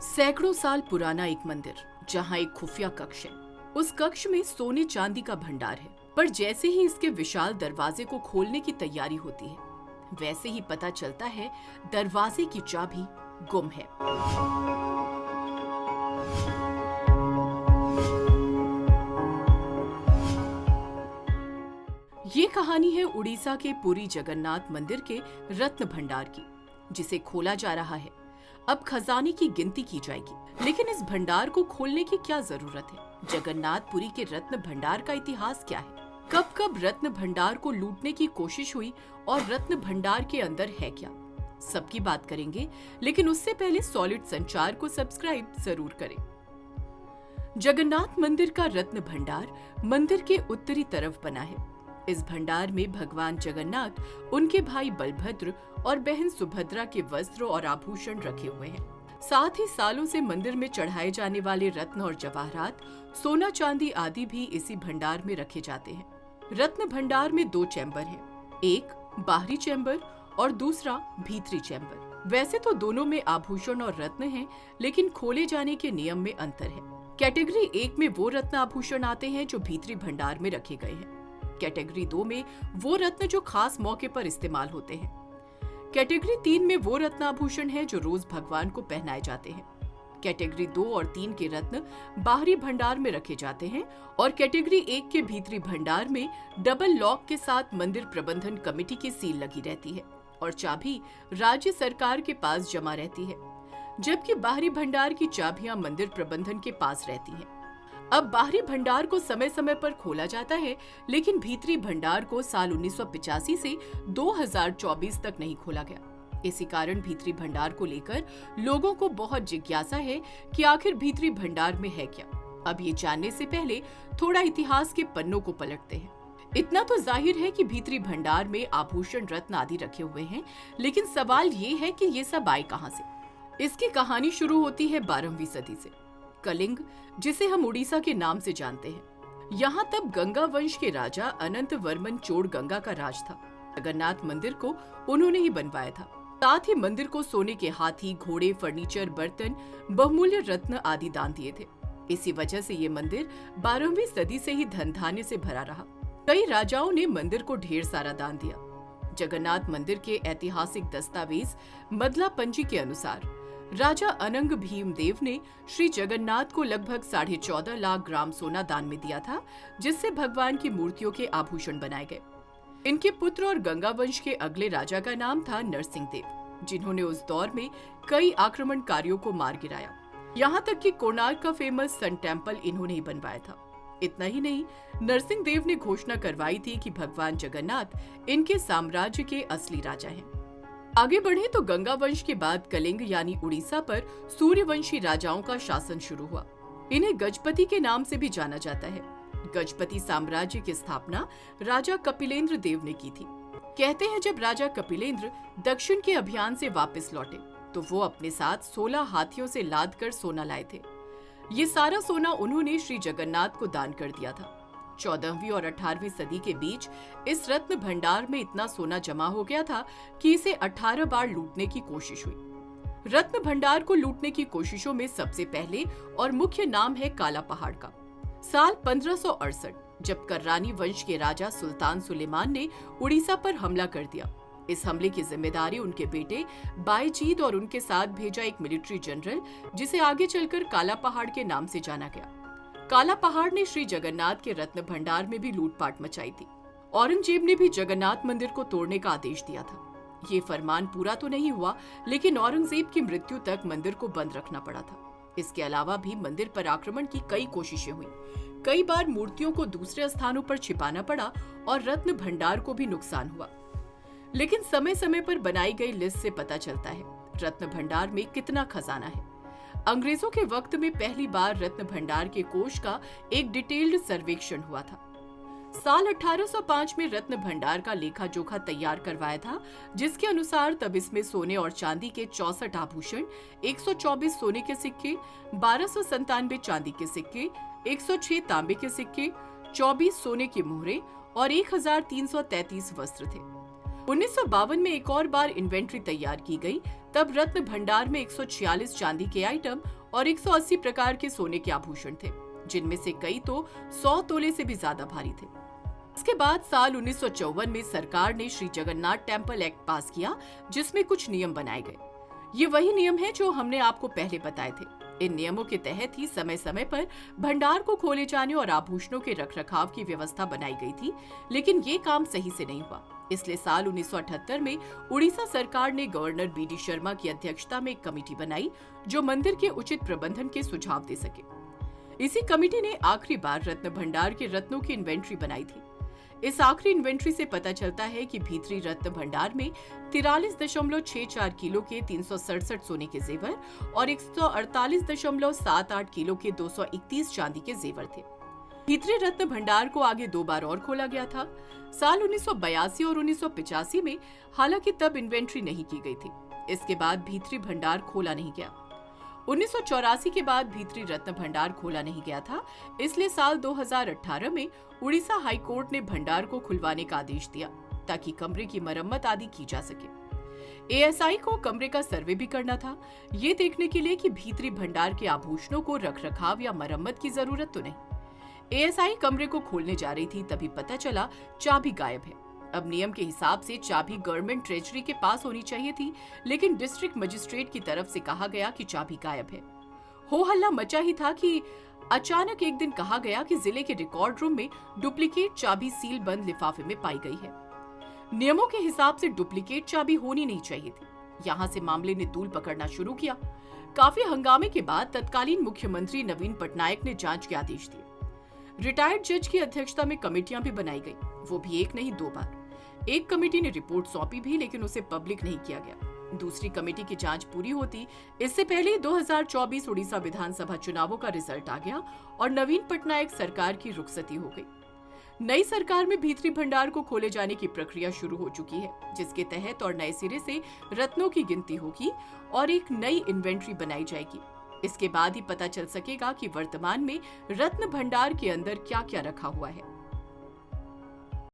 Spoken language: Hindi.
सैकड़ों साल पुराना एक मंदिर जहाँ एक खुफिया कक्ष है। उस कक्ष में सोने चांदी का भंडार है, पर जैसे ही इसके विशाल दरवाजे को खोलने की तैयारी होती है, वैसे ही पता चलता है दरवाजे की चाबी गुम है। ये कहानी है उड़ीसा के पुरी जगन्नाथ मंदिर के रत्न भंडार की, जिसे खोला जा रहा है। अब खजाने की गिनती की जाएगी, लेकिन इस भंडार को खोलने की क्या जरूरत है? जगन्नाथपुरी के रत्न भंडार का इतिहास क्या है? कब कब रत्न भंडार को लूटने की कोशिश हुई और रत्न भंडार के अंदर है क्या? सबकी बात करेंगे, लेकिन उससे पहले सॉलिड संचार को सब्सक्राइब जरूर करें। जगन्नाथ मंदिर का रत्न भंडार मंदिर के उत्तरी तरफ बना है। इस भंडार में भगवान जगन्नाथ, उनके भाई बलभद्र और बहन सुभद्रा के वस्त्र और आभूषण रखे हुए हैं। साथ ही सालों से मंदिर में चढ़ाए जाने वाले रत्न और जवाहरात, सोना चांदी आदि भी इसी भंडार में रखे जाते हैं। रत्न भंडार में 2 चैम्बर हैं, एक बाहरी चैम्बर और दूसरा भीतरी चैम्बर। वैसे तो दोनों में आभूषण और रत्न हैं, लेकिन खोले जाने के नियम में अंतर है। कैटेगरी 1 में वो रत्न आभूषण आते हैं जो भीतरी भंडार में रखे गए हैं। कैटेगरी 2 में वो रत्न जो खास मौके पर इस्तेमाल होते हैं। कैटेगरी 3 में वो रत्न आभूषण हैं जो रोज भगवान को पहनाए जाते हैं। कैटेगरी 2 और 3 के रत्न बाहरी भंडार में रखे जाते हैं और कैटेगरी 1 के भीतरी भंडार में डबल लॉक के साथ मंदिर प्रबंधन कमेटी की सील लगी रहती है और चाबी राज्य सरकार के पास जमा रहती है, जबकि बाहरी भंडार की चाबियां मंदिर प्रबंधन के पास रहती हैं। अब बाहरी भंडार को समय समय पर खोला जाता है, लेकिन भीतरी भंडार को साल 1985 से 2024 तक नहीं खोला गया। इसी कारण भीतरी भंडार को लेकर लोगों को बहुत जिज्ञासा है कि आखिर भीतरी भंडार में है क्या। अब ये जानने से पहले थोड़ा इतिहास के पन्नों को पलटते हैं। इतना तो जाहिर है कि भीतरी भंडार में आभूषण, रत्न आदि रखे हुए हैं, लेकिन सवाल ये है कि ये सब आए कहां से। इसकी कहानी शुरू होती है 12वीं सदी से। कलिंग, जिसे हम उड़ीसा के नाम से जानते हैं, यहाँ तब गंगा वंश के राजा अनंत वर्मन चोड़ गंगा का राज था। जगन्नाथ मंदिर को उन्होंने ही बनवाया था। साथ ही मंदिर को सोने के हाथी, घोड़े, फर्नीचर, बर्तन, बहुमूल्य रत्न आदि दान दिए थे। इसी वजह से ये मंदिर 12वीं सदी से ही धन धान्य से भरा रहा। कई राजाओं ने मंदिर को ढेर सारा दान दिया। जगन्नाथ मंदिर के ऐतिहासिक दस्तावेज मदला पंजी के अनुसार राजा अनंग भीमदेव ने श्री जगन्नाथ को लगभग 14.5 लाख ग्राम सोना दान में दिया था, जिससे भगवान की मूर्तियों के आभूषण बनाए गए। इनके पुत्र और गंगा वंश के अगले राजा का नाम था नरसिंह देव, जिन्होंने उस दौर में कई आक्रमणकारियों को मार गिराया। यहाँ तक कि कोणार्क का फेमस सन टेम्पल इन्होंने ही बनवाया था। इतना ही नहीं, नरसिंह देव ने घोषणा करवाई थी कि भगवान जगन्नाथ इनके साम्राज्य के असली राजा हैं। आगे बढ़े तो गंगा वंश के बाद कलिंग यानी उड़ीसा पर सूर्यवंशी राजाओं का शासन शुरू हुआ। इन्हें गजपति के नाम से भी जाना जाता है। गजपति साम्राज्य की स्थापना राजा कपिलेंद्र देव ने की थी। कहते हैं जब राजा कपिलेंद्र दक्षिण के अभियान से वापस लौटे तो वो अपने साथ 16 हाथियों से लाद कर सोना लाए थे। ये सारा सोना उन्होंने श्री जगन्नाथ को दान कर दिया था। 14वीं और 18वीं सदी के बीच इस रत्न भंडार में इतना सोना जमा हो गया था कि इसे 18 बार लूटने की कोशिश हुई। रत्न भंडार को लूटने की कोशिशों में सबसे पहले और मुख्य नाम है काला पहाड़ का। साल 1568 जब कर्रानी वंश के राजा सुल्तान सुलेमान ने उड़ीसा पर हमला कर दिया। इस हमले की जिम्मेदारी उनके बेटे बायजीद और उनके साथ भेजा एक मिलिट्री जनरल, जिसे आगे चलकर काला पहाड़ के नाम से जाना गया। काला पहाड़ ने श्री जगन्नाथ के रत्न भंडार में भी लूटपाट मचाई थी। औरंगजेब ने भी जगन्नाथ मंदिर को तोड़ने का आदेश दिया था। ये फरमान पूरा तो नहीं हुआ, लेकिन औरंगजेब की मृत्यु तक मंदिर को बंद रखना पड़ा था। इसके अलावा भी मंदिर पर आक्रमण की कई कोशिशें हुई। कई बार मूर्तियों को दूसरे स्थानों पर छिपाना पड़ा और रत्न भंडार को भी नुकसान हुआ। लेकिन समय समय पर बनाई गई लिस्ट से पता चलता है रत्न भंडार में कितना खजाना है। अंग्रेजों के वक्त में पहली बार रत्न भंडार के कोष का एक डिटेल्ड सर्वेक्षण हुआ था। साल 1805 में रत्न भंडार का लेखा जोखा तैयार करवाया था, जिसके अनुसार तब इसमें सोने और चांदी के 64 आभूषण, 124 सोने के सिक्के, 1297 चांदी के सिक्के, 106 तांबे के सिक्के, 24 सोने की मोहरें और 1333 वस्त्र थे। 1952 में एक और बार इन्वेंट्री तैयार की गई। तब रत्न भंडार में 146 चांदी के आइटम और 180 प्रकार के सोने के आभूषण थे, जिनमें से कई तो 100 तोले से भी ज्यादा भारी थे। इसके बाद साल 1954 में सरकार ने श्री जगन्नाथ टेम्पल एक्ट पास किया, जिसमें कुछ नियम बनाए गए। ये वही नियम है जो हमने आपको पहले बताए थे। इन नियमों के तहत ही समय समय पर भंडार को खोले जाने और आभूषणों के रखरखाव की व्यवस्था बनाई गई थी, लेकिन ये काम सही से नहीं हुआ। इसलिए साल 1978 में उड़ीसा सरकार ने गवर्नर बीडी शर्मा की अध्यक्षता में एक कमेटी बनाई, जो मंदिर के उचित प्रबंधन के सुझाव दे सके। इसी कमेटी ने आखिरी बार रत्न भंडार के रत्नों की इन्वेंट्री बनाई थी। इस आखिरी इन्वेंट्री से पता चलता है कि भीतरी रत्न भंडार में 43.64 किलो के 367 सोने के जेवर और 148.78 किलो के 231 चांदी के जेवर थे। भीतरी रत्न भंडार को आगे 2 बार और खोला गया था, साल 1982 और 1985 में। हालांकि तब इन्वेंट्री नहीं की गई थी। इसके बाद भीतरी भंडार खोला नहीं गया। 1984 के बाद भीतरी रत्न भंडार खोला नहीं गया था, इसलिए साल 2018 में उड़ीसा हाई कोर्ट ने भंडार को खुलवाने का आदेश दिया, ताकि कमरे की मरम्मत आदि की जा सके। एएसआई को कमरे का सर्वे भी करना था, ये देखने के लिए कि भीतरी भंडार के आभूषणों को रखरखाव या मरम्मत की जरूरत तो नहीं। एएसआई कमरे को खोलने जा रही थी, तभी पता चला चाबी गायब है। अब नियम के हिसाब से चाबी गवर्नमेंट ट्रेजरी के पास होनी चाहिए थी, लेकिन डिस्ट्रिक्ट मजिस्ट्रेट की तरफ से कहा गया कि चाबी गायब है। हो हल्ला मचा ही था कि अचानक एक दिन कहा गया कि जिले के रिकॉर्ड रूम में डुप्लीकेट चाबी सील बंद लिफाफे में पाई गई है। नियमों के हिसाब से डुप्लीकेट चाबी होनी नहीं चाहिए थी। यहाँ से मामले ने तूल पकड़ना शुरू किया। काफी हंगामे के बाद तत्कालीन मुख्यमंत्री नवीन पटनायक ने जांच के आदेश दिए। रिटायर्ड जज की अध्यक्षता में कमेटियां भी बनाई गई, वो भी एक नहीं 2 बार। एक कमेटी ने रिपोर्ट सौंपी भी, लेकिन उसे पब्लिक नहीं किया गया। दूसरी कमेटी की जांच पूरी होती इससे पहले 2024 उड़ीसा विधानसभा चुनावों का रिजल्ट आ गया और नवीन पटनायक सरकार की रुखसती हो गई। नई सरकार में भीतरी भंडार को खोले जाने की प्रक्रिया शुरू हो चुकी है, जिसके तहत और नए सिरे से रत्नों की गिनती होगी और एक नई इन्वेंट्री बनाई जाएगी। इसके बाद ही पता चल सकेगा कि वर्तमान में रत्न भंडार के अंदर क्या क्या रखा हुआ है।